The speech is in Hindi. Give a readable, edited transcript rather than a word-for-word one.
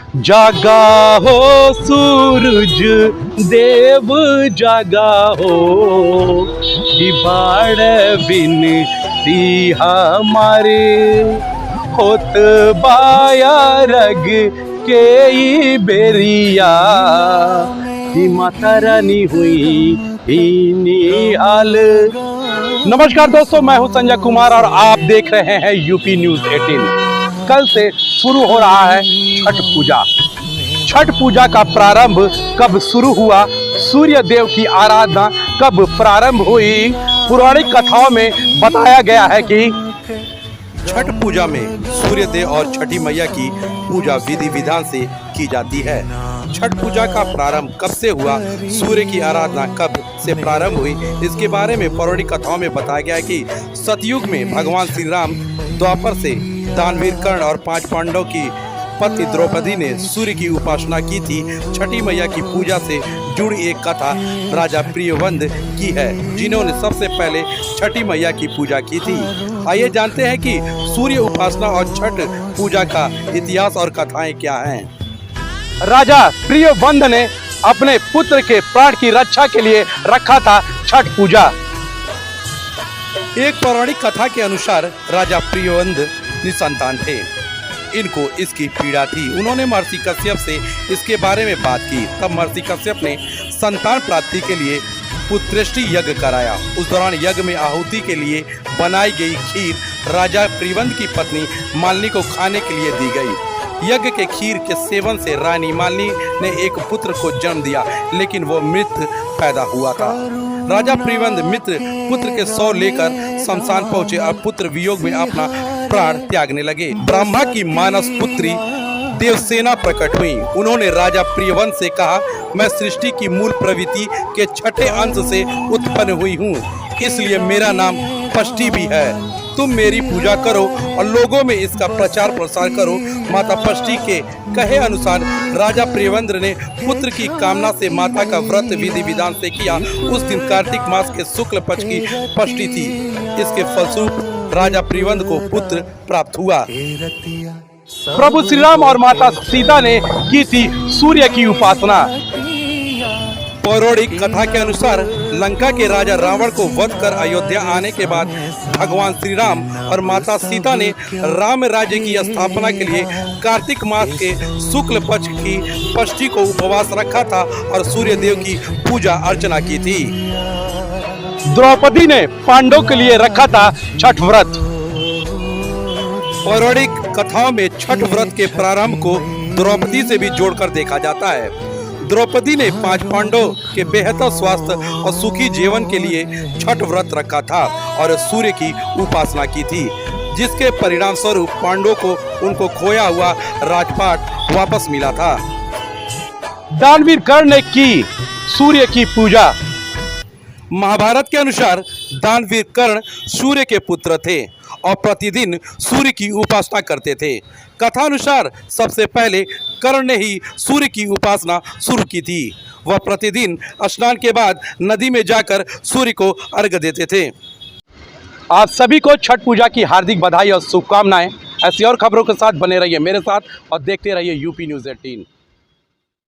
जागा हो सूरज देव जागा हो, बाड़ बिनती हमारे होत बाया रग के ई बेरिया की माता रानी हुई निहाल। नमस्कार दोस्तों, मैं हूं संजय कुमार और आप देख रहे हैं यूपी न्यूज़ 18। कल से शुरू हो रहा है छठ पूजा। छठ पूजा का प्रारंभ कब शुरू हुआ, सूर्य देव की आराधना कब प्रारंभ हुई, पौराणिक कथाओं में बताया गया है कि छठ पूजा में सूर्य देव और छठी मैया की पूजा विधि विधान से की जाती है। छठ पूजा का प्रारंभ कब से हुआ, सूर्य की आराधना कब से प्रारंभ हुई, इसके बारे में पौराणिक कथाओं में बताया गया है कि सतयुग में भगवान श्री राम, द्वापर से दानवीर कर्ण और 5 पांडवों की पत्नी द्रौपदी ने सूर्य की उपासना की थी। छठी मैया की पूजा से जुड़ी एक कथा राजा प्रियवंद की है, जिन्होंने सबसे पहले छठी मैया की पूजा की थी। आइए जानते हैं कि सूर्य उपासना और छठ पूजा का इतिहास और कथाएं क्या हैं। राजा प्रियवंद ने अपने पुत्र के प्राण की रक्षा के लिए रखा था छठ पूजा। एक पौराणिक कथा के अनुसार राजा प्रियवंद निसंतान थे। इनको इसकी पीड़ा थी। उन्होंने महर्षि कश्यप से इसके बारे में बात की। तब महर्षि कश्यप ने संतान प्राप्ति के लिए पुत्रेष्टि यज्ञ कराया। उस दौरान यज्ञ में आहुति के लिए बनाई गई खीर राजा प्रियवंद की पत्नी मालिनी को खाने के लिए दी गई। यज्ञ के खीर के सेवन से रानी मालिनी ने एक पुत्र को जन्म दिया, लेकिन वो मृत पैदा हुआ था। राजा प्रियवंद मित्र पुत्र के शव लेकर शमशान पहुंचे और पुत्र वियोग में अपना प्राण त्यागने लगे। ब्रह्मा की मानस पुत्री देवसेना प्रकट हुई। उन्होंने राजा प्रियवंद से कहा, मैं सृष्टि की मूल प्रवृत्ति के छठे अंश से उत्पन्न हुई हूँ, इसलिए मेरा नाम पष्टी भी है। तुम मेरी पूजा करो और लोगों में इसका प्रचार प्रसार करो। माता पष्टी के कहे अनुसार राजा प्रियवंद ने पुत्र की कामना से माता का व्रत विधि विधान से किया। उस दिन कार्तिक मास के शुक्ल पक्ष की पष्टी थी। इसके फलस्वरूप राजा प्रियवंद को पुत्र प्राप्त हुआ। प्रभु श्री राम और माता सीता ने की थी सूर्य की उपासना। पौराणिक कथा के अनुसार लंका के राजा रावण को वध कर अयोध्या आने के बाद भगवान श्री राम और माता सीता ने राम राज्य की स्थापना के लिए कार्तिक मास के शुक्ल पक्ष की पष्टी को उपवास रखा था और सूर्य देव की पूजा अर्चना की थी। द्रौपदी ने पांडवों के लिए रखा था छठ व्रत। पौराणिक कथाओं में छठ व्रत के प्रारंभ को द्रौपदी से भी जोड़कर देखा जाता है। द्रौपदी ने 5 पांडवों के बेहतर स्वास्थ्य और सुखी जीवन के लिए छठ व्रत रखा था और सूर्य की उपासना की थी, जिसके परिणाम स्वरूप पांडवों को उनको खोया हुआ राजपाट वापस मिला था। दानवीर कर्ण ने की सूर्य की पूजा। महाभारत के अनुसार दानवीर कर्ण सूर्य के पुत्र थे और प्रतिदिन सूर्य की उपासना करते थे। कथा अनुसार सबसे पहले कर्ण ने ही सूर्य की उपासना शुरू की थी। वह प्रतिदिन स्नान के बाद नदी में जाकर सूर्य को अर्घ्य देते थे। आप सभी को छठ पूजा की हार्दिक बधाई और शुभकामनाएं। ऐसी और खबरों के साथ बने रहिए मेरे साथ और देखते रहिए यूपी न्यूज़ 18।